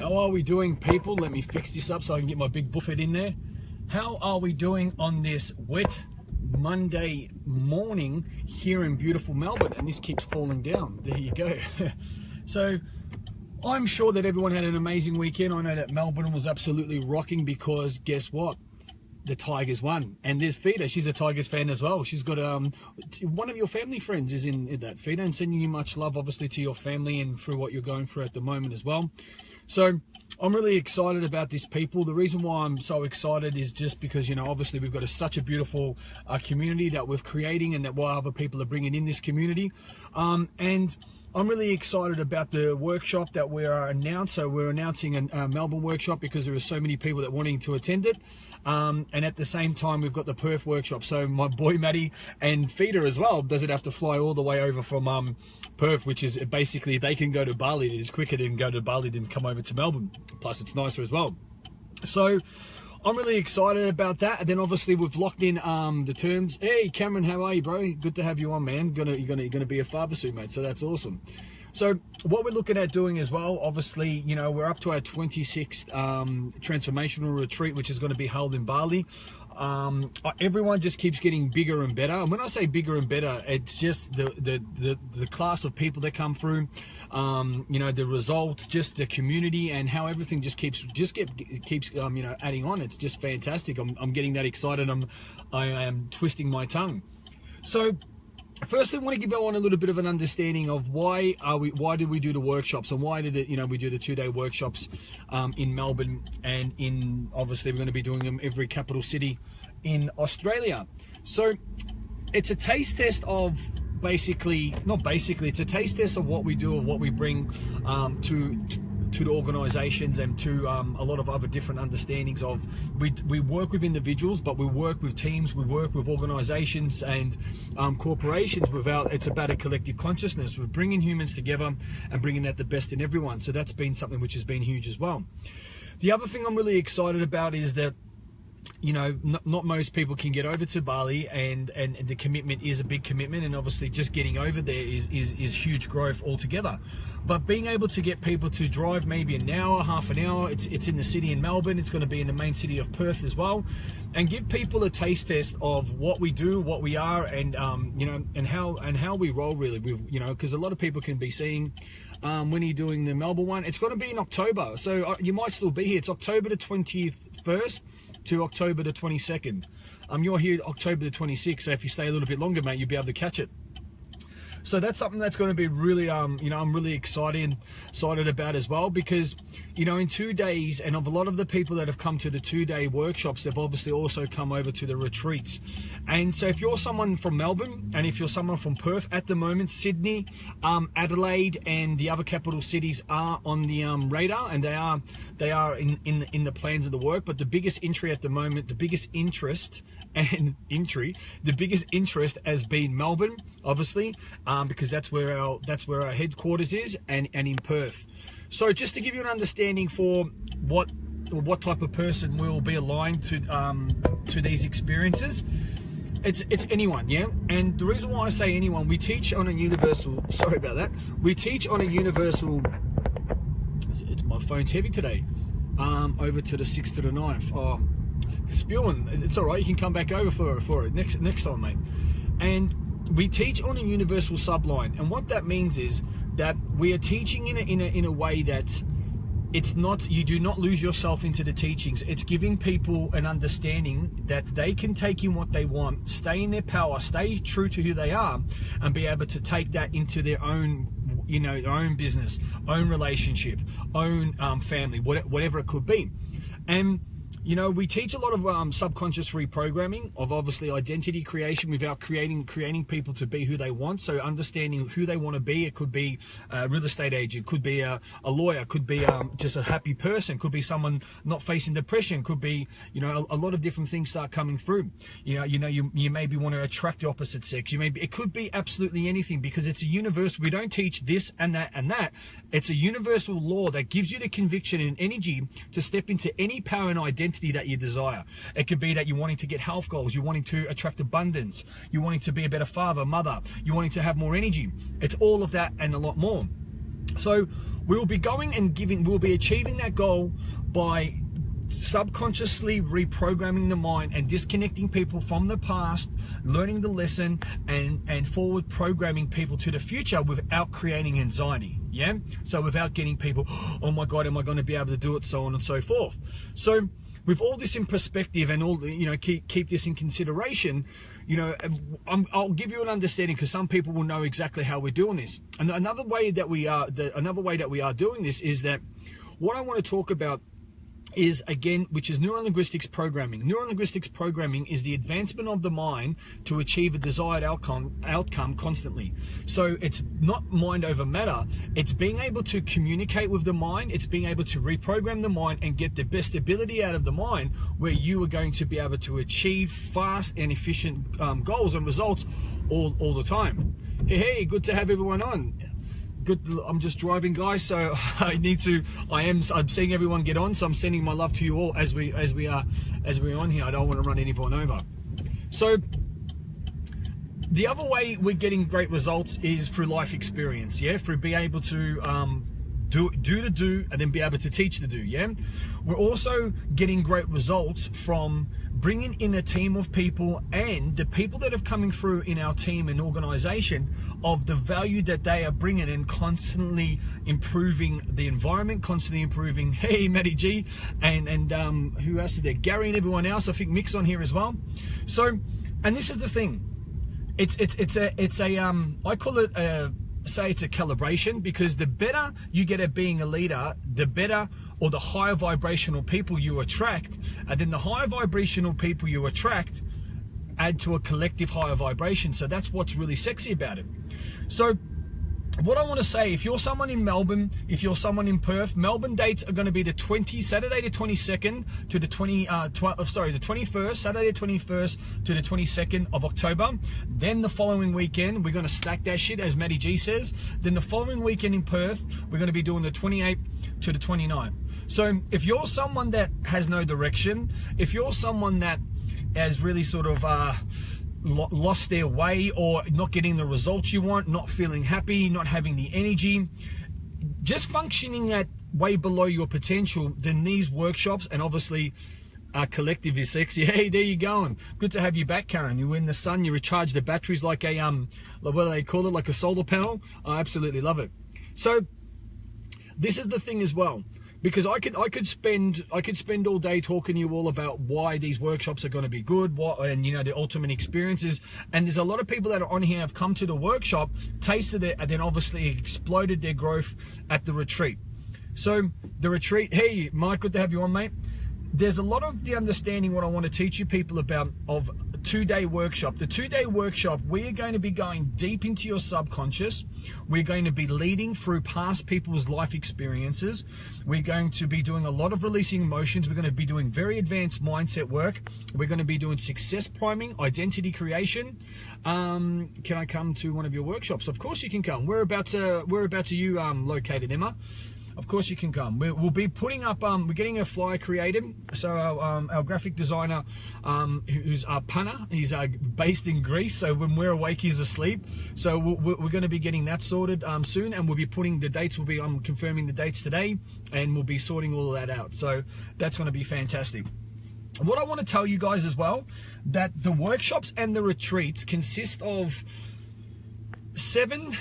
How are we doing, people? Let me fix this up so I can get my big buffet in there. How are we doing on this wet Monday morning here in beautiful Melbourne? And this keeps falling down. There you go. So I'm sure that everyone had an amazing weekend. I know that Melbourne was absolutely rocking because guess what? The Tigers won. And there's Fida. She's a Tigers fan as well. She's got one of your family friends is in that, Fida, and sending you much love, obviously, to your family and through what you're going through at the moment as well. So I'm really excited about this, people. The reason why I'm so excited is just because, you know, obviously we've got such a beautiful community that we're creating and that while other people are bringing in this community. And I'm really excited about the workshop that we're announcing. So we're announcing a Melbourne workshop because there are so many people that wanting to attend it. And at the same time, we've got the Perth workshop. So my boy Maddie and Fida as well doesn't have to fly all the way over from Perth, which is basically they can go to Bali. It is quicker than go to Bali than come over to Melbourne. Plus, it's nicer as well. So I'm really excited about that. And then obviously we've locked in the terms. Hey Cameron, how are you, bro? Good to have you on, man. You're gonna be a father soon, mate. So that's awesome. So what we're looking at doing as well, obviously, you know, we're up to our 26th transformational retreat, which is going to be held in Bali. Everyone just keeps getting bigger and better. And when I say bigger and better, it's just the class of people that come through, you know, the results, just the community and how everything just keeps you know, adding on. It's just fantastic. I'm getting that excited. I am twisting my tongue. So first, I want to give everyone a little bit of an understanding of why did we do the workshops and why did it, you know, we do the 2-day workshops in Melbourne, and obviously we're going to be doing them every capital city in Australia. So it's a taste test of it's a taste test of what we do and what we bring to the organizations and to a lot of other different understandings of we work with individuals, but we work with teams, we work with organizations and corporations. It's about a collective consciousness. We're bringing humans together and bringing out the best in everyone. So that's been something which has been huge as well. The other thing I'm really excited about is that, you know, not most people can get over to Bali, and the commitment is a big commitment, and obviously just getting over there is huge growth altogether. But being able to get people to drive maybe an hour, half an hour, it's in the city in Melbourne, it's going to be in the main city of Perth as well, and give people a taste test of what we do, what we are, and you know, and how we roll really. You know, because a lot of people can be seeing when you're doing the Melbourne one, it's going to be in October, so you might still be here. It's October the 21st to October the 22nd. You're here October the 26th, so if you stay a little bit longer, mate, you'll be able to catch it. So that's something that's going to be really, you know, I'm really excited about as well, because, you know, in 2 days, and of a lot of the people that have come to the 2-day workshops, they've obviously also come over to the retreats. And so if you're someone from Melbourne, and if you're someone from Perth at the moment, Sydney, Adelaide, and the other capital cities are on the radar, and they are in the plans of the work. But the biggest entry at the moment, the biggest interest has been Melbourne, obviously, because that's where our headquarters is, and in Perth. So just to give you an understanding for what type of person will be aligned to these experiences, it's anyone, yeah. And the reason why I say anyone, we teach on a universal. Sorry about that. We teach on a universal. My phone's heavy today. Over to the 6th to the 9th. Oh, spewing. It's all right. You can come back over for it next time, mate. And we teach on a universal subline, and what that means is that we are teaching in a way that it's not, you do not lose yourself into the teachings. It's giving people an understanding that they can take in what they want, stay in their power, stay true to who they are, and be able to take that into their own, you know, their own business, own relationship, own family, whatever it could be. And you know, we teach a lot of subconscious reprogramming of obviously identity creation without creating people to be who they want. So understanding who they want to be. It could be a real estate agent, could be a lawyer, could be just a happy person, could be someone not facing depression, could be, you know, a lot of different things start coming through. You maybe want to attract the opposite sex. It could be absolutely anything, because it's a universal. We don't teach this and that and that. It's a universal law that gives you the conviction and energy to step into any power and identity that you desire. It could be that you're wanting to get health goals, you're wanting to attract abundance, you're wanting to be a better father, mother, you're wanting to have more energy. It's all of that and a lot more. So we'll be going and giving, we'll be achieving that goal by subconsciously reprogramming the mind and disconnecting people from the past, learning the lesson, and forward programming people to the future without creating anxiety. Yeah, so without getting people, oh my God, am I going to be able to do it, so on and so forth. So with all this in perspective and all, you know, keep this in consideration, you know, I'll give you an understanding, because some people will know exactly how we're doing this. And another way that we are doing this is that what I want to talk about is, again, which is neurolinguistics programming. Neurolinguistics programming is the advancement of the mind to achieve a desired outcome constantly. So it's not mind over matter. It's being able to communicate with the mind. It's being able to reprogram the mind and get the best ability out of the mind, where you are going to be able to achieve fast and efficient goals and results all the time. Hey, good to have everyone on. Good. I'm just driving, guys, so I'm seeing everyone get on, so I'm sending my love to you all as we're on here. I don't want to run anyone over. So the other way we're getting great results is through life experience. Yeah, through being able to do and then be able to teach the do. Yeah, we're also getting great results from bringing in a team of people, and the people that are coming through in our team and organization, of the value that they are bringing, and constantly improving the environment, constantly improving. Hey, Matty G, and who else is there? Gary and everyone else. I think Mick's on here as well. So, and this is the thing. It's a I call it say it's a calibration, because the better you get at being a leader, the better, or the higher vibrational people you attract, and then the higher vibrational people you attract add to a collective higher vibration. So that's what's really sexy about it. So what I want to say, if you're someone in Melbourne, if you're someone in Perth, Melbourne dates are going to be Saturday the 22nd to the 21st, Saturday the 21st to the 22nd of October. Then the following weekend, we're going to stack that shit, as Matty G says. Then the following weekend in Perth, we're going to be doing the 28th to the 29th. So if you're someone that has no direction, if you're someone that has really sort of lost their way, or not getting the results you want, not feeling happy, not having the energy, just functioning at way below your potential, then these workshops, and obviously collective is sexy. Hey, there you going. Good to have you back, Karen. You're in the sun, you recharge the batteries like a what do they call it, like a solar panel. I absolutely love it. So this is the thing as well, because I could spend all day talking to you all about why these workshops are going to be good, and you know, the ultimate experiences. And there's a lot of people that are on here have come to the workshop, tasted it, and then obviously exploded their growth at the retreat. So the retreat, hey Mike, good to have you on, mate. There's a lot of the understanding what I want to teach you people about of a 2-day workshop. The 2-day workshop, we are going to be going deep into your subconscious. We're going to be leading through past people's life experiences. We're going to be doing a lot of releasing emotions. We're going to be doing very advanced mindset work. We're going to be doing success priming, identity creation. Can I come to one of your workshops? Of course you can come. Whereabouts are you located, Emma? Of course you can come. We'll be putting up, we're getting a flyer created. So our graphic designer, who's Pana, he's based in Greece. So when we're awake, he's asleep. So we're going to be getting that sorted soon. And we'll be putting the dates, I'm confirming the dates today. And we'll be sorting all of that out. So that's going to be fantastic. What I want to tell you guys as well, that the workshops and the retreats consist of 7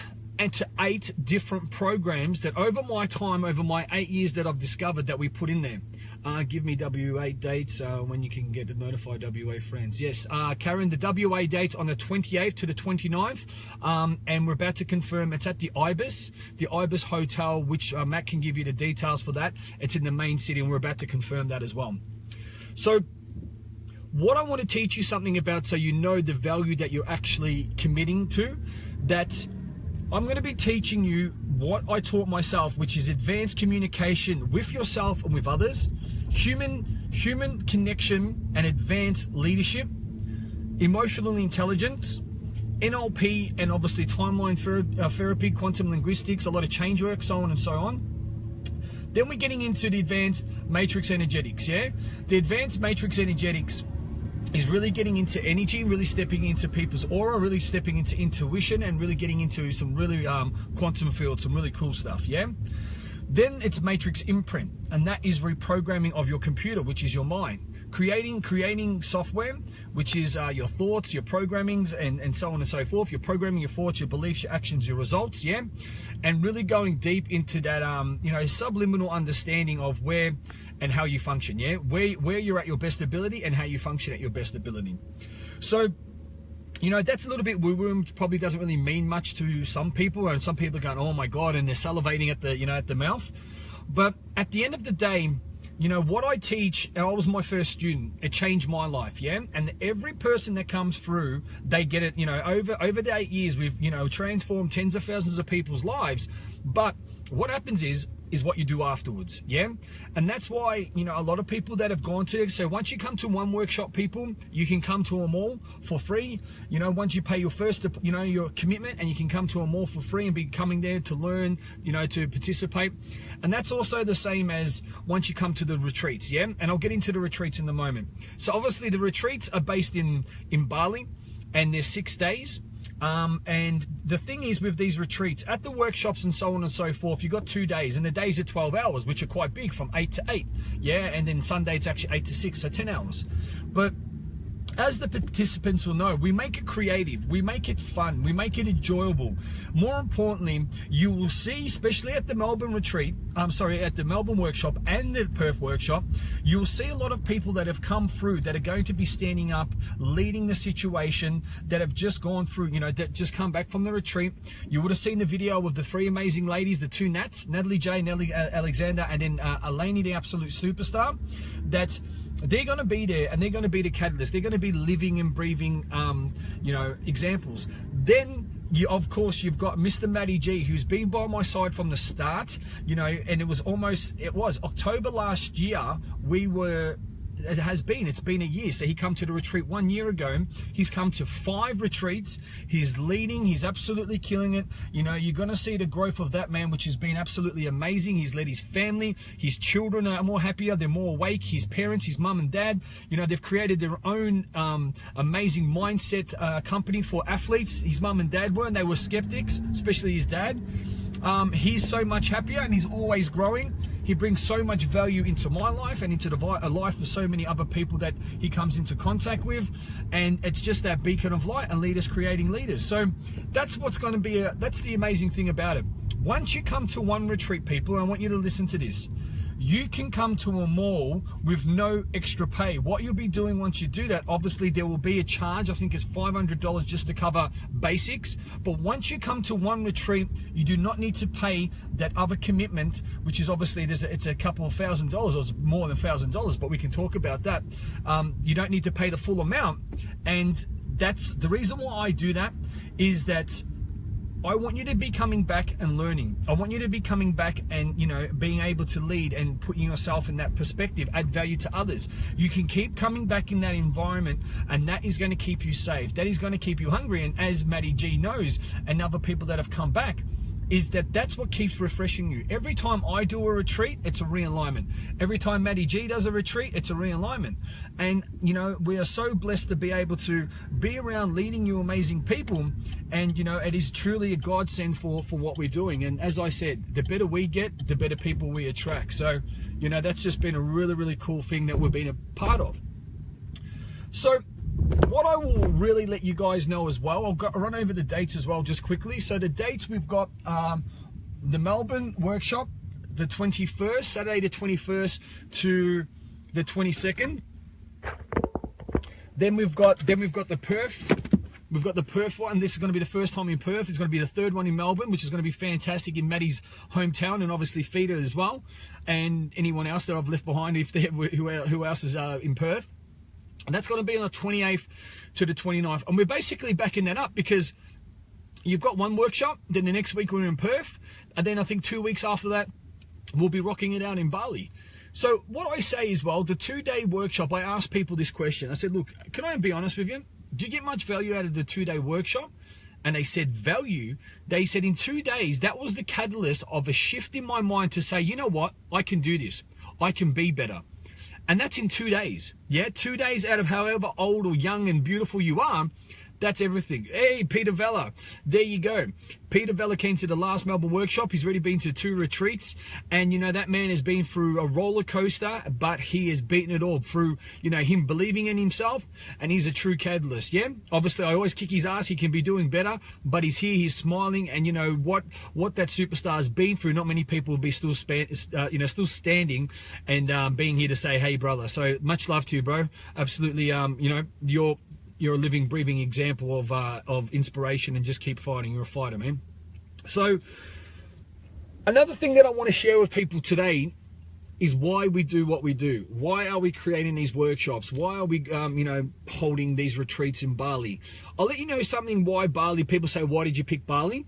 to 8 different programs that over my time, over my 8 years that I've discovered that we put in there. Give me WA dates when you can get notified WA friends. Yes, Karen, the WA dates on the 28th to the 29th, and we're about to confirm it's at the Ibis Hotel, which Matt can give you the details for that. It's in the main city, and we're about to confirm that as well. So what I want to teach you something about, so you know the value that you're actually committing to, that I'm going to be teaching you what I taught myself, which is advanced communication with yourself and with others, human connection and advanced leadership, emotional intelligence, NLP, and obviously timeline therapy, quantum linguistics, a lot of change work, so on and so on. Then we're getting into the advanced matrix energetics, yeah? The advanced matrix energetics is really getting into energy, really stepping into people's aura, really stepping into intuition, and really getting into some really quantum field, some really cool stuff, yeah? Then it's matrix imprint, and that is reprogramming of your computer, which is your mind. Creating software, which is your thoughts, your programmings, and so on and so forth. You're programming your thoughts, your beliefs, your actions, your results, yeah? And really going deep into that, subliminal understanding of where and how you function, yeah? Where you're at your best ability and how you function at your best ability. So, that's a little bit woo-woo, probably doesn't really mean much to some people, and some people are going, oh my God, and they're salivating at the mouth. But at the end of the day, what I teach, I was my first student, it changed my life, yeah? And every person that comes through, they get it, over the 8 years, we've, transformed tens of thousands of people's lives. But what happens is what you do afterwards, yeah? And that's why, a lot of people that have gone to, so once you come to one workshop, people, you can come to them all for free. Once you pay your first, your commitment, and you can come to them all for free and be coming there to learn, to participate. And that's also the same as once you come to the retreats, yeah? And I'll get into the retreats in a moment. So obviously the retreats are based in Bali, and they're 6 days. And the thing is with these retreats, at the workshops and so on and so forth, you've got 2 days, and the days are 12 hours, which are quite big, from 8 to 8, yeah? And then Sunday it's actually 8 to 6, so 10 hours. But as the participants will know, we make it creative, we make it fun, we make it enjoyable. More importantly, you will see, especially at the Melbourne retreat, at the Melbourne workshop and the Perth workshop, you'll see a lot of people that have come through that are going to be standing up, leading the situation, that have just gone through, that just come back from the retreat. You would have seen the video of the 3 amazing ladies, the 2 Nats, Natalie J, Nellie Alexander, and then Eleni, the absolute superstar, that they're going to be there, and they're going to be the catalyst. They're going to be living and breathing, examples. Then, of course, you've got Mr. Matty G, who's been by my side from the start, and it was October last year, it's been a year. So he come to the retreat 1 year ago. He's come to 5 retreats. He's leading. He's absolutely killing it. You're going to see the growth of that man, which has been absolutely amazing. He's led his family. His children are more happier. They're more awake. His parents, his mum and dad, they've created their own amazing mindset company for athletes. His mum and dad were, and they were skeptics, especially his dad. He's so much happier, and he's always growing. He brings so much value into my life and into the life of so many other people that he comes into contact with, and it's just that beacon of light and leaders creating leaders. So that's what's going to be that's the amazing thing about it. Once you come to one retreat, people, I want you to listen to this. You can come to a mall with no extra pay. What you'll be doing once you do that, obviously there will be a charge. I think it's $500 just to cover basics. But once you come to one retreat, you do not need to pay that other commitment, which is obviously it's a couple of $1,000, or it's more than $1,000, but we can talk about that. You don't need to pay the full amount. And that's the reason why I do that, is that I want you to be coming back and learning. I want you to be coming back and, being able to lead and putting yourself in that perspective, add value to others. You can keep coming back in that environment, and that is going to keep you safe. That is going to keep you hungry. And as Matty G knows, and other people that have come back, is that's what keeps refreshing you. Every time I do a retreat, it's a realignment. Every time Matty G does a retreat, it's a realignment. And, we are so blessed to be able to be around leading you amazing people. And, it is truly a godsend for what we're doing. And as I said, the better we get, the better people we attract. So, that's just been a really, really cool thing that we've been a part of. So, what I will really let you guys know as well, I'll run over the dates as well just quickly. So the dates, we've got the Melbourne workshop, the 21st, Saturday the 21st to the 22nd. Then we've got the Perth. We've got the Perth one. This is going to be the first time in Perth. It's going to be the 3rd one in Melbourne, which is going to be fantastic in Matty's hometown, and obviously Feeder as well, and anyone else that I've left behind, who else is in Perth. And that's going to be on the 28th to the 29th. And we're basically backing that up because you've got one workshop, then the next week we're in Perth, and then I think 2 weeks after that, we'll be rocking it out in Bali. So what I say is, well, the 2-day workshop, I asked people this question. I said, look, can I be honest with you? Do you get much value out of the 2-day workshop? And they said value. They said in 2 days, that was the catalyst of a shift in my mind to say, you know what? I can do this. I can be better. And that's in 2 days. Yeah, 2 days out of however old or young and beautiful you are, That's everything. Hey, Peter Vella, there you go. Peter Vella came to the last Melbourne workshop. He's already been to 2 retreats, and you know, that man has been through a roller coaster, but he has beaten it all through, you know, him believing in himself, and he's a true catalyst. Yeah, obviously I always kick his ass. He can be doing better, but he's here, he's smiling, and you know what that superstar has been through, not many people will be still still standing and being here to say, hey brother. So much love to you, bro. Absolutely. You know, you're a living, breathing example of inspiration, and just keep fighting. You're a fighter, man. So another thing that I want to share with people today is why we do what we do. Why are we creating these workshops? Why are we, you know, holding these retreats in Bali? I'll let you know something. Why Bali? People say, why did you pick Bali?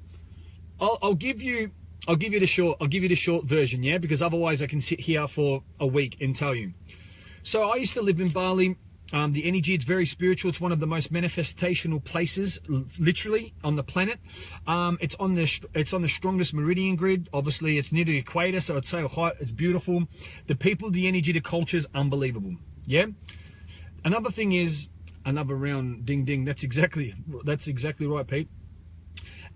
I'll give you the short version, yeah, because otherwise I can sit here for a week and tell you. So I used to live in Bali. The energy, it's very spiritual. It's one of the most manifestational places, literally, on the planet. It's on the strongest meridian grid. Obviously, it's near the equator, so it's so hot. It's beautiful. The people, the energy, the culture is unbelievable. Yeah. Another thing is another round ding ding. That's exactly right, Pete.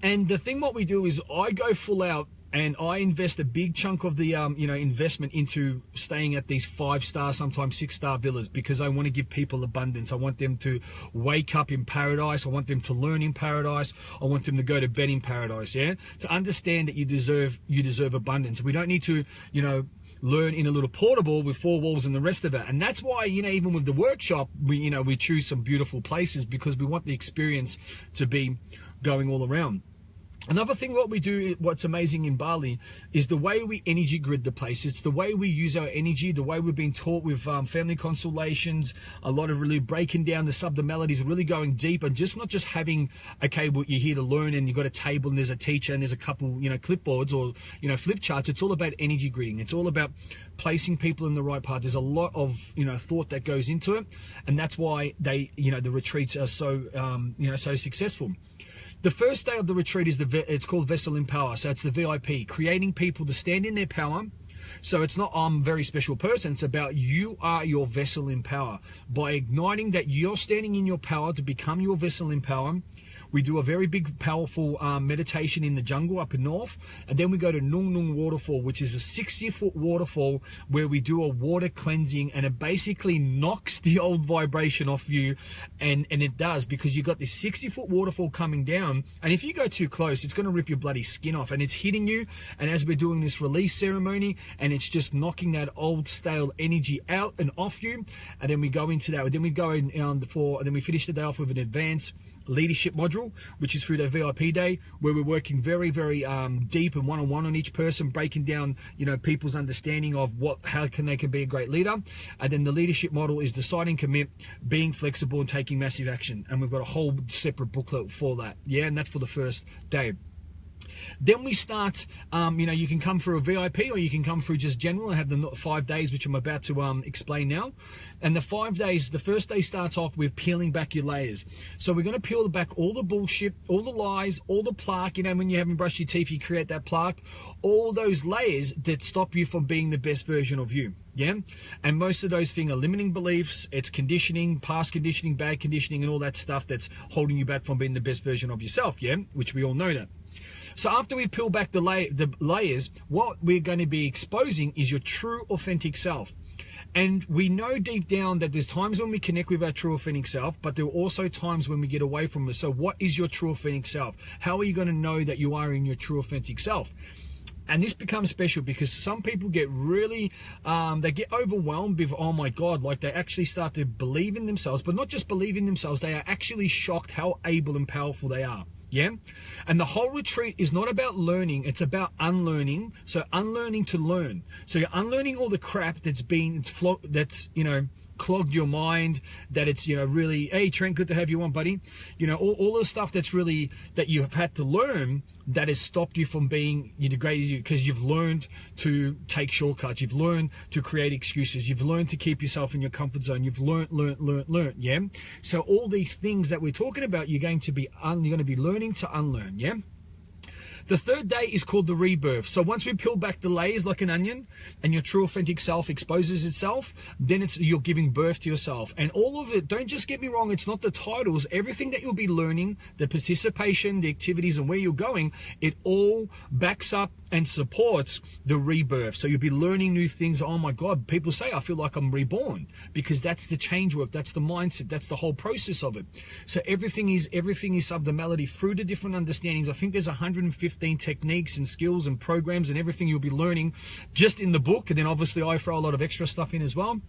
And the thing what we do is I go full out, and I invest a big chunk of the you know, investment into staying at these 5-star, sometimes 6-star villas, because I want to give people abundance. I want them to wake up in paradise. I want them to learn in paradise. I want them to go to bed in paradise. Yeah, to understand that you deserve abundance. We don't need to, you know, learn in a little portable with 4 walls and the rest of it. And that's why, you know, even with the workshop, we choose some beautiful places, because we want the experience to be going all around. Another thing what we do, what's amazing in Bali, is the way we energy grid the place. It's the way we use our energy, the way we've been taught with family constellations, a lot of really breaking down the melodies, really going deep, and just not just having, okay, well, you're here to learn and you've got a table and there's a teacher and there's a couple, you know, clipboards or, you know, flip charts. It's all about energy gridding. It's all about placing people in the right path. There's a lot of, you know, thought that goes into it, and that's why they, you know, the retreats are so, you know, so successful. The first day of the retreat is it's called Vessel in Power. So it's the VIP, creating people to stand in their power. So it's not I'm a very special person. It's about you are your vessel in power. By igniting that you're standing in your power to become your vessel in power, we do a very big, powerful meditation in the jungle up in north, and then we go to Nung Nung Waterfall, which is a 60-foot waterfall where we do a water cleansing, and it basically knocks the old vibration off you, and it does, because you've got this 60-foot waterfall coming down, and if you go too close, it's going to rip your bloody skin off, and it's hitting you, and as we're doing this release ceremony, and it's just knocking that old stale energy out and off you, and then we go into that, and then we go in and then we finish the day off with an advanced leadership module, which is through the VIP day, where we're working very, very deep and one-on-one on each person, breaking down, you know, people's understanding of how they can be a great leader. And then the leadership model is deciding, commit, being flexible, and taking massive action. And we've got a whole separate booklet for that. Yeah, and that's for the first day. Then we start, you know, you can come through a VIP or you can come through just general and have the 5 days, which I'm about to explain now. And the 5 days, the first day starts off with peeling back your layers. So we're going to peel back all the bullshit, all the lies, all the plaque. You know, when you haven't brushed your teeth, you create that plaque. All those layers that stop you from being the best version of you. Yeah, and most of those things are limiting beliefs, it's conditioning, past conditioning, bad conditioning, and all that stuff that's holding you back from being the best version of yourself, yeah, which we all know that. So after we peel back the layers, what we're going to be exposing is your true authentic self. And we know deep down that there's times when we connect with our true authentic self, but there are also times when we get away from it. So what is your true authentic self? How are you going to know that you are in your true authentic self? And this becomes special because some people get really, they get overwhelmed with, oh my God, like they actually start to believe in themselves, but not just believe in themselves, they are actually shocked how able and powerful they are. Yeah, and the whole retreat is not about learning, it's about unlearning. So unlearning to learn. So you're unlearning all the crap that's you know, clogged your mind, that it's, you know, really, hey Trent, good to have you on, buddy. You know, all the stuff that's really, that you have had to learn, that has stopped you from being the greatest you, because you've learned to take shortcuts, you've learned to create excuses, you've learned to keep yourself in your comfort zone, you've learned, yeah? So all these things that we're talking about, you're going to be learning to unlearn, yeah? The third day is called the rebirth. So once we peel back the layers like an onion and your true authentic self exposes itself, then you're giving birth to yourself. And all of it, don't just get me wrong, it's not the titles. Everything that you'll be learning, the participation, the activities, and where you're going, it all backs up and supports the rebirth. So you'll be learning new things. Oh my God, people say, I feel like I'm reborn, because that's the change work, that's the mindset, that's the whole process of it. So everything is sub the melody through the different understandings. I think there's 115 techniques and skills and programs and everything you'll be learning just in the book. And then obviously I throw a lot of extra stuff in as well.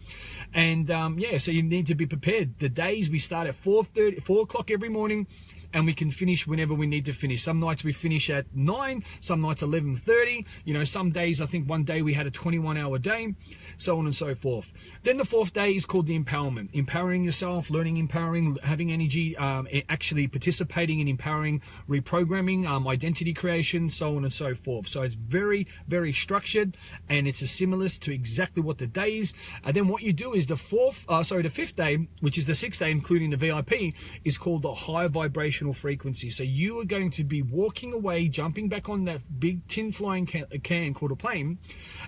And yeah, so you need to be prepared. The days we start at 4 o'clock every morning, and we can finish whenever we need to finish. Some nights we finish at 9, some nights 11:30. You know, some days, I think one day we had a 21-hour day, so on and so forth. Then the fourth day is called the empowerment. Empowering yourself, learning, empowering, having energy, actually participating in empowering, reprogramming, identity creation, so on and so forth. So it's very, very structured, and it's a similar to exactly what the day is. And then what you do is the fifth day, which is the 6th day, including the VIP, is called the high vibration frequency. So you are going to be walking away, jumping back on that big tin flying can called a plane,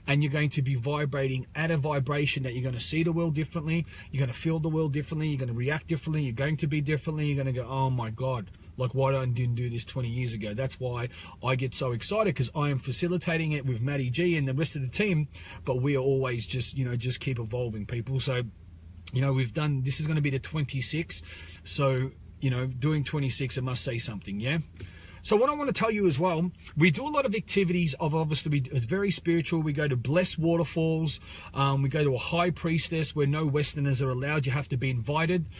and you're going to be vibrating at a vibration that you're going to see the world differently, you're going to feel the world differently, you're going to react differently, you're going to be differently, you're going to go, oh my God, like why didn't do this 20 years ago? That's why I get so excited, because I am facilitating it with Matty G and the rest of the team, but we are always just, you know, just keep evolving, people. So, you know, we've done, this is going to be the 26, so you know, doing 26, it must say something, yeah? So what I want to tell you as well, we do a lot of activities of, obviously, it's very spiritual. We go to blessed waterfalls. We go to a high priestess where no Westerners are allowed. You have to be invited.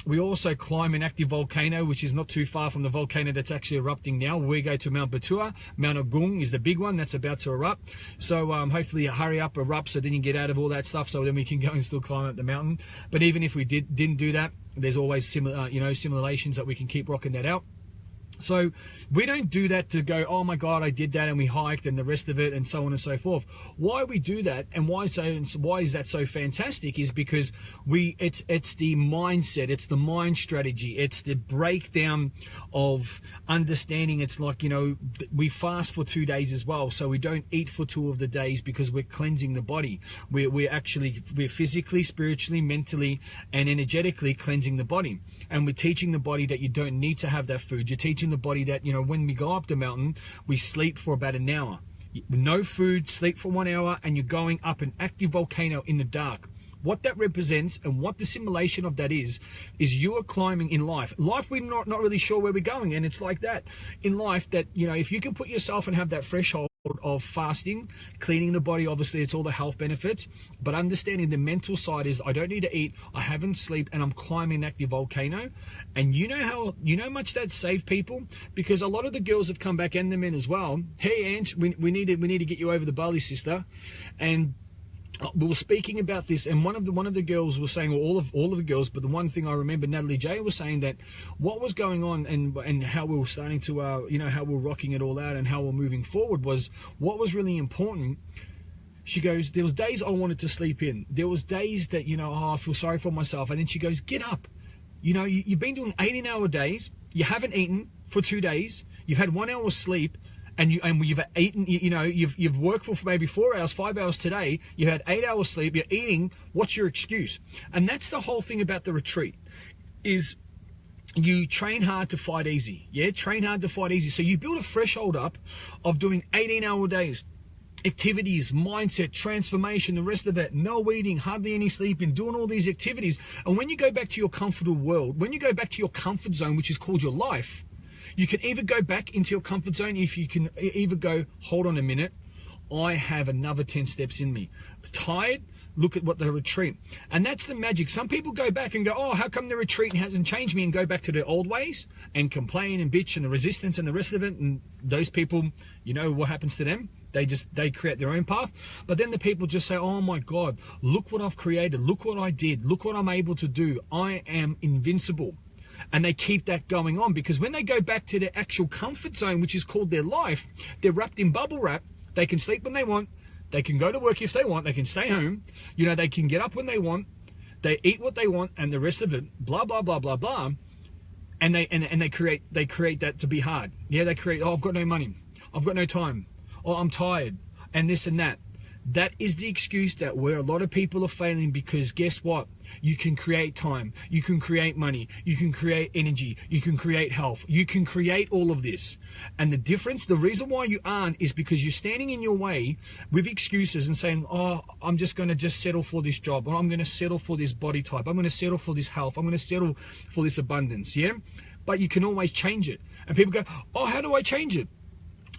We also climb an active volcano, which is not too far from the volcano that's actually erupting now. We go to Mount Batua. Mount Agung is the big one that's about to erupt. So hopefully you hurry up, erupt, so then you get out of all that stuff, so then we can go and still climb up the mountain. But even if we didn't do that, there's always simulations that we can keep rocking that out. So we don't do that to go, oh my God, I did that and we hiked and the rest of it and so on and so forth. Why we do that and why is that so fantastic is because it's the mindset, it's the mind strategy, it's the breakdown of understanding. It's like, you know, we fast for 2 days as well, so we don't eat for 2 of the days because we're cleansing the body. We're physically, spiritually, mentally and energetically cleansing the body, and we're teaching the body that you don't need to have that food. You're teaching the body that, you know, when we go up the mountain, we sleep for about an hour. No food, sleep for 1 hour, and you're going up an active volcano in the dark. What that represents and what the simulation of that is you are climbing in life. Life, we're not really sure where we're going, and it's like that in life that, you know, if you can put yourself and have that threshold of fasting, cleaning the body, obviously it's all the health benefits, but understanding the mental side is I don't need to eat, I haven't sleep, and I'm climbing an active volcano. And you know how much that saved people, because a lot of the girls have come back, and the men as well. Hey Ange, we need to get you over the BALI, sister. And we were speaking about this, and one of the girls was saying, or all of the girls, but the one thing I remember, Natalie J was saying that what was going on and how we were starting to you know, how we're rocking it all out and how we're moving forward was what was really important. She goes, there was days I wanted to sleep in. There was days that, you know, oh, I feel sorry for myself. And then she goes, get up. You know, you've been doing 18-hour days. You haven't eaten for 2 days. You've had 1 hour sleep. And you've eaten, you know, you've worked for maybe 4 hours, 5 hours today. You had 8 hours sleep. You're eating. What's your excuse? And that's the whole thing about the retreat, is you train hard to fight easy. Yeah, train hard to fight easy. So you build a threshold up of doing 18-hour days, activities, mindset, transformation, the rest of it, no eating, hardly any sleeping, doing all these activities. And when you go back to your comfortable world, when you go back to your comfort zone, which is called your life, you can either go back into your comfort zone, if you can either go, hold on a minute, I have another 10 steps in me. Tired? Look at what the retreat. And that's the magic. Some people go back and go, oh, how come the retreat hasn't changed me, and go back to their old ways and complain and bitch and the resistance and the rest of it. And those people, you know what happens to them? They create their own path. But then the people just say, oh my God, look what I've created. Look what I did. Look what I'm able to do. I am invincible. And they keep that going on, because when they go back to their actual comfort zone, which is called their life, they're wrapped in bubble wrap. They can sleep when they want. They can go to work if they want. They can stay home. You know, they can get up when they want. They eat what they want, and the rest of it, blah, blah, blah, blah, blah. and they create that to be hard. Yeah, they create, oh, I've got no money, I've got no time, or I'm tired, and this and that. That is the excuse that where a lot of people are failing, because guess what? You can create time, you can create money, you can create energy, you can create health, you can create all of this. And the difference, the reason why you aren't, is because you're standing in your way with excuses and saying, oh, I'm just going to just settle for this job, or I'm going to settle for this body type, I'm going to settle for this health, I'm going to settle for this abundance. Yeah, but you can always change it. And people go, oh, how do I change it?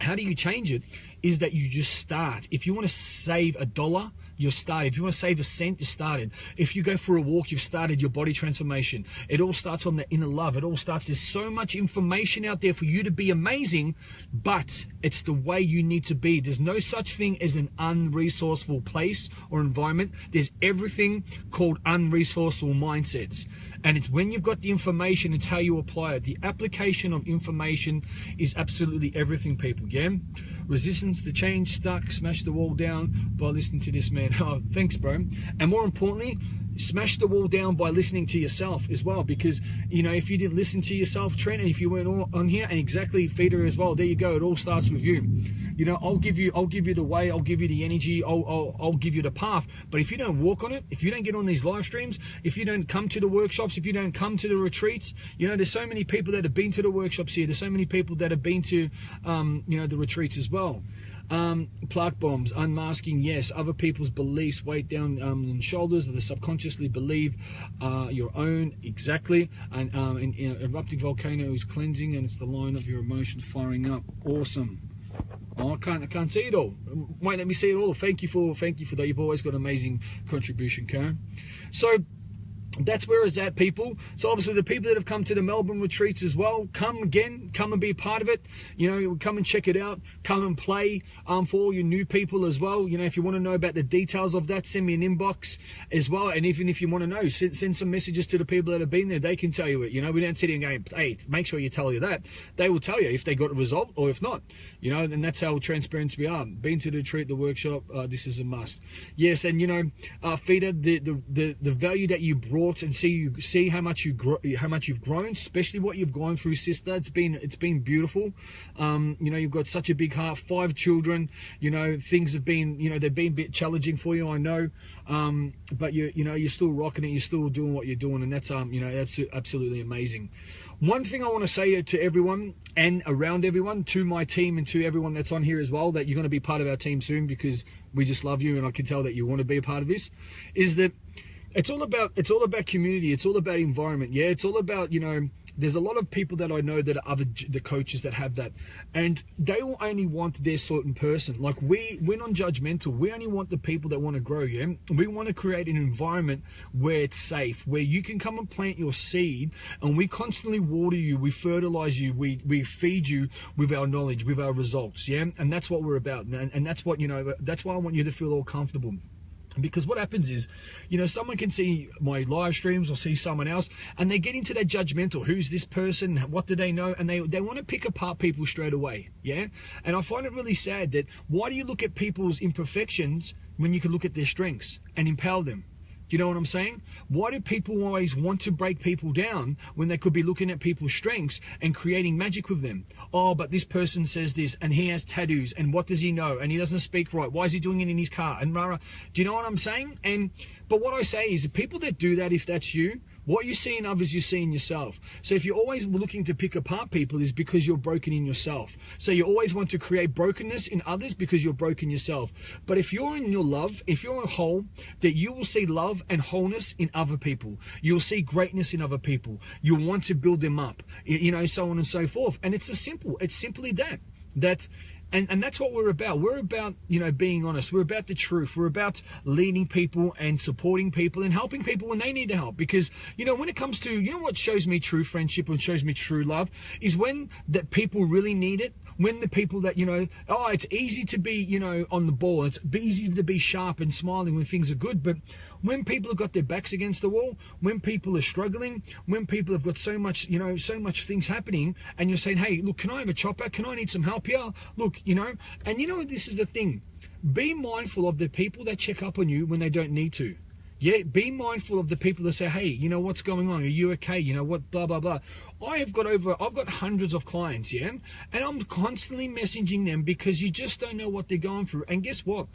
How do you change it? Is that you just start. If you want to save $1, you're started. If you want to save a cent, you started. If you go for a walk, you've started your body transformation. It all starts from the inner love. It all starts. There's so much information out there for you to be amazing, but it's the way you need to be. There's no such thing as an unresourceful place or environment. There's everything called unresourceful mindsets. And it's when you've got the information, it's how you apply it. The application of information is absolutely everything, people. Yeah? Resistance to change, stuck, smash the wall down by listening to this man. Oh, thanks, bro. And more importantly, smash the wall down by listening to yourself as well, because you know, if you didn't listen to yourself, Trent, and if you weren't all on here, and exactly, Feeder as well, there you go, it all starts with you. You know, I'll give you the way, I'll give you the energy, I'll give you the path, but if you don't walk on it, if you don't get on these live streams, if you don't come to the workshops, if you don't come to the retreats, you know, there's so many people that have been to the workshops here, there's so many people that have been to you know, the retreats as well. Plaque bombs, unmasking, yes. Other people's beliefs weight down on the shoulders, or they subconsciously believe your own, exactly. And you know, erupting volcano is cleansing, and it's the line of your emotions firing up. Awesome. Oh, I can't see it all. Wait, let me see it all. Thank you for that. You've always got amazing contribution, Karen. So that's where it's at, people. So obviously the people that have come to the Melbourne retreats as well, come again, come and be a part of it. You know, come and check it out, come and play. For all you new people as well, you know, if you want to know about the details of that, send me an inbox as well. And even if you want to know, send some messages to the people that have been there. They can tell you it. You know, we don't sit here and go, hey, make sure you tell you that. They will tell you if they got a result or if not. You know, and that's how transparent we are. Been to the retreat, the workshop, this is a must. Yes, and you know, Feeder, the value that you brought, and see how much you've grown, especially what you've gone through, sister. It's been beautiful. You know, you've got such a big heart, 5 children. You know, things have been, you know, they've been a bit challenging for you, I know. But you know, you're still rocking it, you're still doing what you're doing, and that's you know, that's absolutely amazing. One thing I want to say to everyone and around everyone, to my team and to everyone that's on here as well, that you're going to be part of our team soon, because we just love you and I can tell that you want to be a part of this, is that it's all about community, it's all about environment. Yeah, it's all about, you know, there's a lot of people that I know that are the coaches that have that, and they will only want their certain person. Like we're non-judgmental. We only want the people that want to grow. Yeah, we want to create an environment where it's safe, where you can come and plant your seed, and we constantly water you, we fertilize you, we feed you with our knowledge, with our results. Yeah, and that's what we're about, and that's what, you know, that's why I want you to feel all comfortable. Because what happens is, you know, someone can see my live streams or see someone else, and they get into that judgmental. Who's this person? What do they know? And they want to pick apart people straight away. Yeah. And I find it really sad that why do you look at people's imperfections when you can look at their strengths and empower them? You know what I'm saying? Why do people always want to break people down when they could be looking at people's strengths and creating magic with them? Oh, but this person says this, and he has tattoos, and what does he know? And he doesn't speak right. Why is he doing it in his car? And rah, rah. Do you know what I'm saying? But what I say is, the people that do that, if that's you, what you see in others, you see in yourself. So if you're always looking to pick apart people, is because you're broken in yourself. So you always want to create brokenness in others because you're broken yourself. But if you're in your love, if you're whole, that you will see love and wholeness in other people. You'll see greatness in other people. You'll want to build them up, you know, so on and so forth. And it's simply that. And that's what we're about. We're about, you know, being honest. We're about the truth. We're about leading people and supporting people and helping people when they need the help. Because, you know, when it comes to, you know, what shows me true friendship and shows me true love is when that people really need it. When the people that, you know, oh, it's easy to be, you know, on the ball. It's easy to be sharp and smiling when things are good. But when people have got their backs against the wall, when people are struggling, when people have got so much, you know, so much things happening, and you're saying, hey, look, can I have a chopper? Can I need some help here? Look, you know, and you know, this is the thing. Be mindful of the people that check up on you when they don't need to. Yeah, be mindful of the people that say, hey, you know, what's going on? Are you okay? You know what, blah, blah, blah. I've got hundreds of clients, yeah? And I'm constantly messaging them because you just don't know what they're going through. And guess what?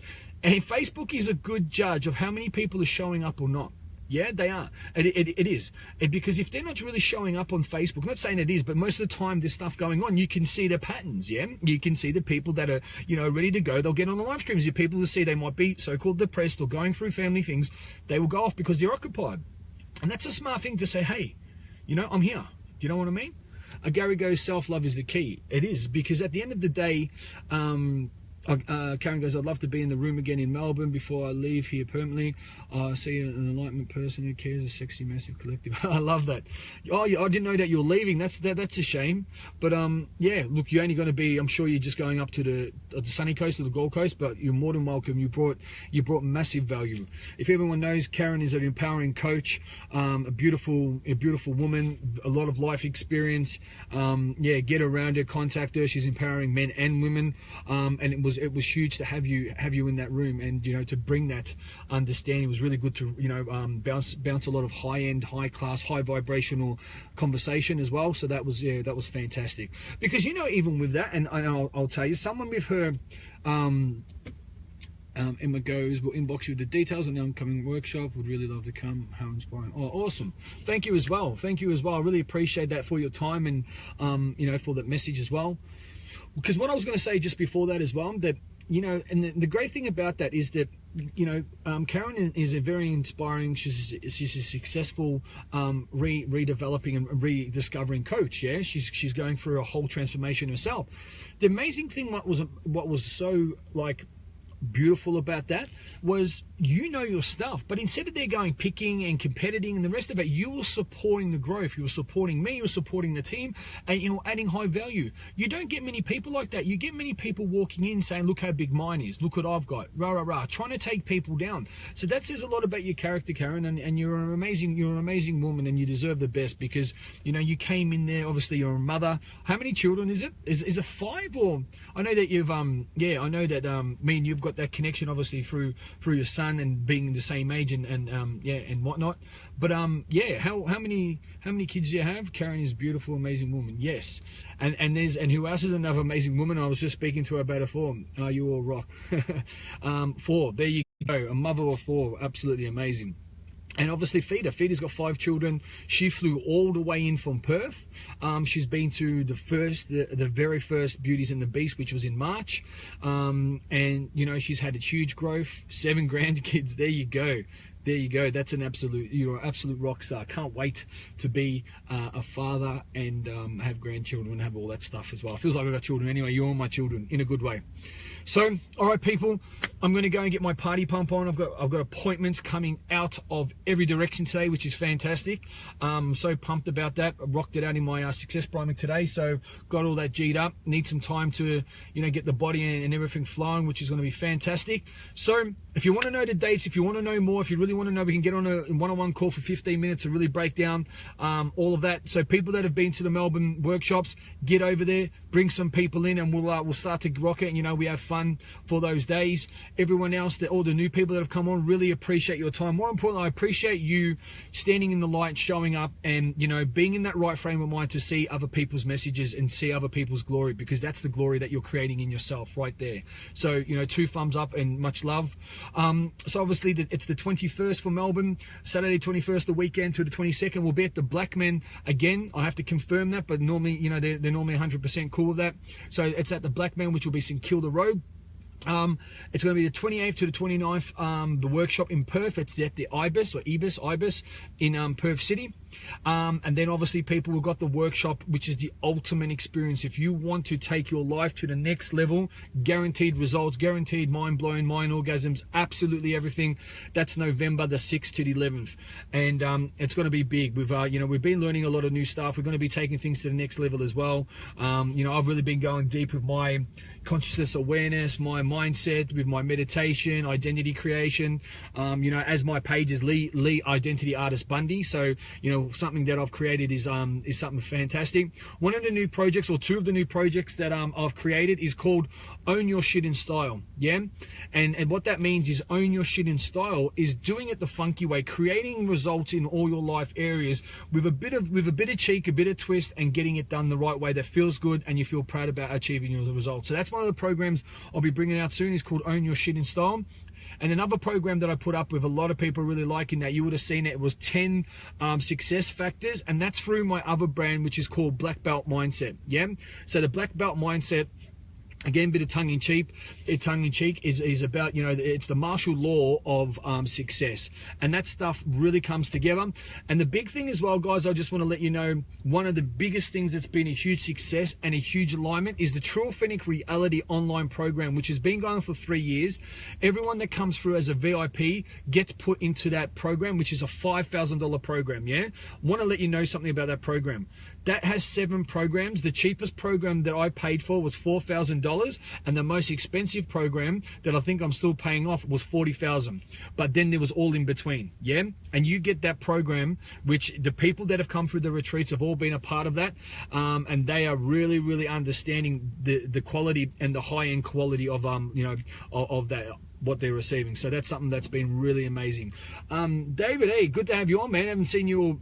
And Facebook is a good judge of how many people are showing up or not. Yeah, they are. It is. Because if they're not really showing up on Facebook, I'm not saying it is, but most of the time there's stuff going on, you can see the patterns, yeah? You can see the people that are, you know, ready to go. They'll get on the live streams. The people who see they might be so-called depressed or going through family things, they will go off because they're occupied. And that's a smart thing to say, hey, you know, I'm here. Do you know what I mean? Gary goes, self-love is the key. It is, because at the end of the day, Karen goes, I'd love to be in the room again in Melbourne before I leave here permanently. See an enlightenment person who cares, a sexy, massive collective. I love that. Oh, I didn't know that you're leaving. That's a shame. But yeah, look, you're only going to be, I'm sure you're just going up to the sunny coast or the Gold Coast, but you're more than welcome. You brought massive value. If everyone knows, Karen is an empowering coach, a beautiful woman, a lot of life experience. Yeah, get around her, contact her. She's empowering men and women, and it was huge to have you in that room, and you know, to bring that understanding. It was really good to, you know, bounce a lot of high-end, high-class, high vibrational conversation as well. So that was fantastic, because you know, even with that, and I'll tell you, someone with her Emma goes, we'll inbox you with the details on the upcoming workshop. Would really love to come. How inspiring. Oh, awesome. Thank you as well. I really appreciate that for your time, and you know, for that message as well. Because what I was going to say just before that as well, that, you know, and the great thing about that is that, you know, Karen is a very inspiring, she's a successful redeveloping and rediscovering coach. Yeah, she's going through a whole transformation herself. The amazing thing, what was so like beautiful about that was, you know your stuff, but instead of there going picking and competing and the rest of it, you were supporting the growth, you were supporting me, you were supporting the team, and you know, adding high value. You don't get many people like that. You get many people walking in saying, look how big mine is, look what I've got, rah rah rah, trying to take people down. So that says a lot about your character, Karen, and you're an amazing woman, and you deserve the best, because you know, you came in there, obviously you're a mother. How many children is it? Is it 5? Or I know that you've yeah, I know that me and you've got that connection obviously through your son and being the same age and yeah, and whatnot. But yeah, how many kids do you have? Karen is a beautiful, amazing woman. Yes. And who else is another amazing woman? I was just speaking to her about her 4. You all rock. 4. There you go. A mother of 4. Absolutely amazing. And obviously Feeder's got 5 children. She flew all the way in from Perth. She's been to the very first Beauties and the Beast, which was in March. And you know, she's had a huge growth, 7 grandkids. There you go. There you go. That's you're an absolute rock star. Can't wait to be a father and have grandchildren and have all that stuff as well. It feels like I've got children anyway. You're all my children in a good way. So, all right, people, I'm going to go and get my party pump on. I've got appointments coming out of every direction today, which is fantastic. So pumped about that. I rocked it out in my success priming today, so got all that G'd up. Need some time to, you know, get the body and everything flowing, which is going to be fantastic. So if you want to know the dates, if you want to know more, if you really want to know, we can get on a one-on-one call for 15 minutes to really break down all of that. So people that have been to the Melbourne workshops, get over there, bring some people in, and we'll start to rock it. And, you know, we have fun for those days. Everyone else, all the new people that have come on, really appreciate your time. More importantly, I appreciate you standing in the light, showing up, and, you know, being in that right frame of mind to see other people's messages and see other people's glory, because that's the glory that you're creating in yourself right there. So, you know, 2 thumbs up and much love. So obviously it's the 21st for Melbourne, Saturday 21st, the weekend to the 22nd. We'll be at the Blackman again. I have to confirm that, but normally, you know, they're normally 100% cool with that. So it's at the Blackman, which will be St Kilda Road. It's going to be the 28th to the 29th, the workshop in Perth. It's at the Ibis in Perth City. And then obviously people, we've got the workshop, which is the ultimate experience. If you want to take your life to the next level, guaranteed results, guaranteed mind-blowing, mind orgasms, absolutely everything. That's November the 6th to the 11th. And it's going to be big. We've been learning a lot of new stuff. We're going to be taking things to the next level as well. You know, I've really been going deep with my consciousness awareness, my mindset, with my meditation, identity creation. You know, as my page is Lee Identity Artist Bundy. So, you know, know, something that I've created is something fantastic. One of the new projects, or two of the new projects that I've created, is called Own Your Shit in Style. Yeah, and what that means is own your shit in style is doing it the funky way, creating results in all your life areas with a bit of cheek, a bit of twist, and getting it done the right way that feels good and you feel proud about achieving your results. So that's one of the programs I'll be bringing out soon, is called Own Your Shit in Style. And another program that I put up with a lot of people really liking, that you would have seen it, was 10 success factors, and that's through my other brand, which is called Black Belt Mindset. Yeah, so the Black Belt Mindset, again, bit of tongue-in-cheek is about, you know, it's the martial law of success, and that stuff really comes together. And the big thing as well, guys, I just want to let you know, one of the biggest things that's been a huge success and a huge alignment is the True Authentic Reality online program, which has been going for 3 years. Everyone that comes through as a VIP gets put into that program, which is a $5,000 program. Yeah, want to let you know something about that program. That has 7 programs. The cheapest program that I paid for was $4,000, and the most expensive program that I think I'm still paying off was $40,000. But then there was all in between. Yeah, and you get that program, which the people that have come through the retreats have all been a part of that, and they are really, really understanding the quality and the high-end quality of you know, of that, what they're receiving. So that's something that's been really amazing. David, hey, good to have you on, man. I haven't seen you,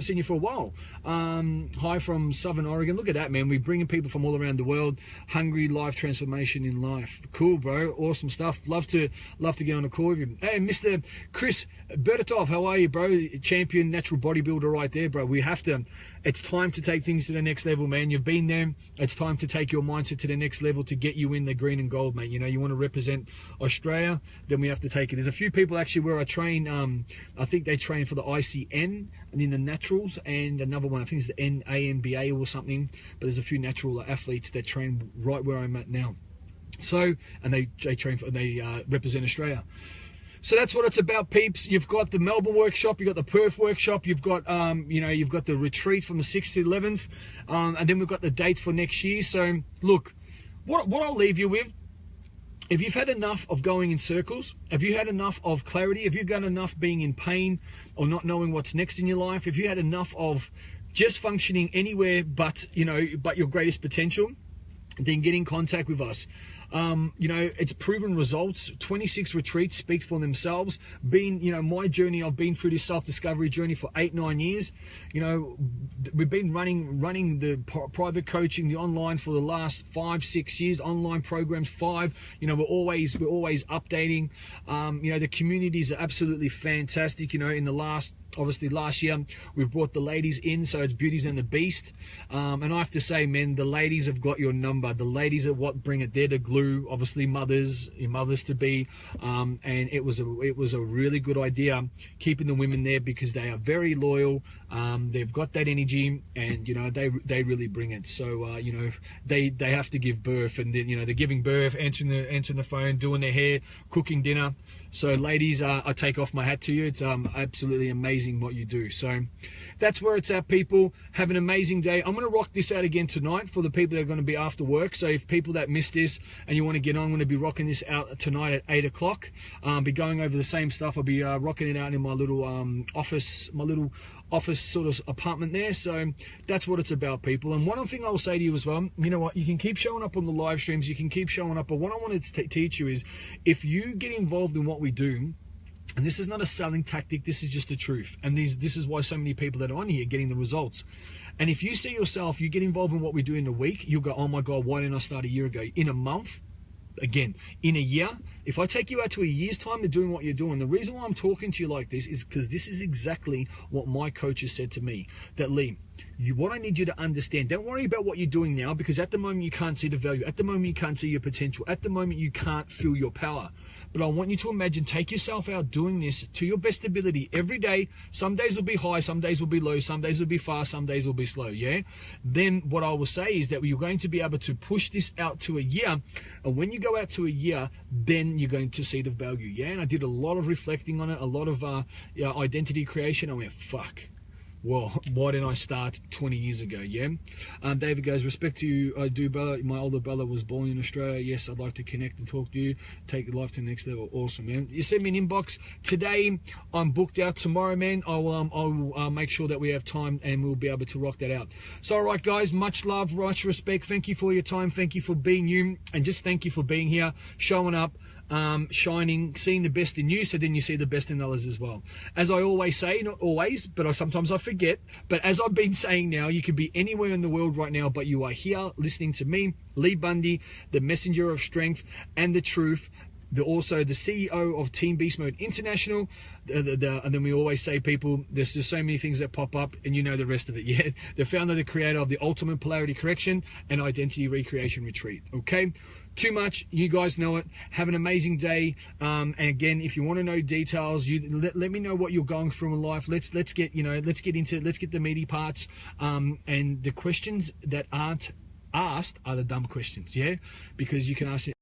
seen you for a while. Hi from Southern Oregon. Look at that, man. We're bringing people from all around the world. Hungry life transformation in life. Cool, bro. Awesome stuff. Love to get on a call with you. Hey, Mr. Chris Bertatov, how are you, bro? Champion natural bodybuilder right there, bro. We have to. It's time to take things to the next level, man. You've been there. It's time to take your mindset to the next level to get you in the green and gold, mate. You know, you want to represent Australia, then we have to take it. There's a few people actually where I train. I think they train for the ICN and in the naturals, and another one, I think it's the NANBA or something. But there's a few natural athletes that train right where I'm at now. So, and they train for, they represent Australia. So that's what it's about, peeps. You've got the Melbourne workshop, you've got the Perth workshop, you've got you've got the retreat from the 6th to 11th, and then we've got the dates for next year. So look, what I'll leave you with, if you've had enough of going in circles, have you had enough of clarity, have you got enough being in pain or not knowing what's next in your life, if you had enough of just functioning anywhere but your greatest potential, then get in contact with us. It's proven results. 26 retreats speak for themselves. My journey, I've been through this self-discovery journey for 8-9 years. We've been running the private coaching, the online, for the last 5-6 years. Online programs, 5. We're always updating. The communities are absolutely fantastic. In the last year we've brought the ladies in, so it's Beauties and the Beast, and I have to say, man, the ladies have got your number. The ladies are what bring it. They're the glue. Obviously your mothers to be, and it was a really good idea keeping the women there, because they are very loyal. They've got that energy, and they really bring it. So they have to give birth, and they're giving birth, answering the phone, doing their hair, cooking dinner. So ladies, I take off my hat to you. It's absolutely amazing what you do. So that's where it's at, people. Have an amazing day. I'm going to rock this out again tonight for the people that are going to be after work. So if people that missed this and you want to get on, I'm going to be rocking this out tonight at 8 o'clock. Be going over the same stuff. I'll be rocking it out in my little office sort of apartment there. So that's what it's about, people. And one thing I'll say to you as well, you know what, you can keep showing up on the live streams, you can keep showing up, but what I wanted to teach you is, if you get involved in what we do, and this is not a selling tactic, this is just the truth, and this is why so many people that are on here are getting the results. And if you see yourself, you get involved in what we do in a week, you'll go, oh my God, why didn't I start a year ago? In a month, again, in a year, if I take you out to a year's time of doing what you're doing, the reason why I'm talking to you like this is because this is exactly what my coach has said to me, that Lee, what I need you to understand, don't worry about what you're doing now, because at the moment you can't see the value, at the moment you can't see your potential, at the moment you can't feel your power. But I want you to imagine, take yourself out doing this to your best ability every day. Some days will be high, some days will be low, some days will be fast, some days will be slow, yeah? Then what I will say is that you're going to be able to push this out to a year, and when you go out to a year, then you're going to see the value, yeah? And I did a lot of reflecting on it, a lot of identity creation. I went, fuck. well, why didn't I start 20 years ago? Yeah. David goes, respect to you, I do, brother. My older brother was born in Australia. Yes, I'd like to connect and talk to you. Take life to the next level. Awesome, man. You send me an inbox today. I'm booked out tomorrow, man. I'll make sure that we have time and we'll be able to rock that out. So, all right, guys, much love, much respect. Thank you for your time. Thank you for being you, and just thank you for being here, showing up, shining, seeing the best in you, so then you see the best in others as well. As I always say, not always, but sometimes I forget, but as I've been saying now, you could be anywhere in the world right now, but you are here listening to me, Lee Bundy, the messenger of strength and the truth, also the CEO of Team Beast Mode International, and then we always say, people, there's just so many things that pop up, and you know the rest of it. Yeah, the founder, the creator of the Ultimate Polarity Correction and Identity Recreation Retreat. Okay, too much, you guys know it. Have an amazing day. And again, if you want to know details, you let me know what you're going through in life. Let's get the meaty parts. And the questions that aren't asked are the dumb questions. Yeah, because you can ask it.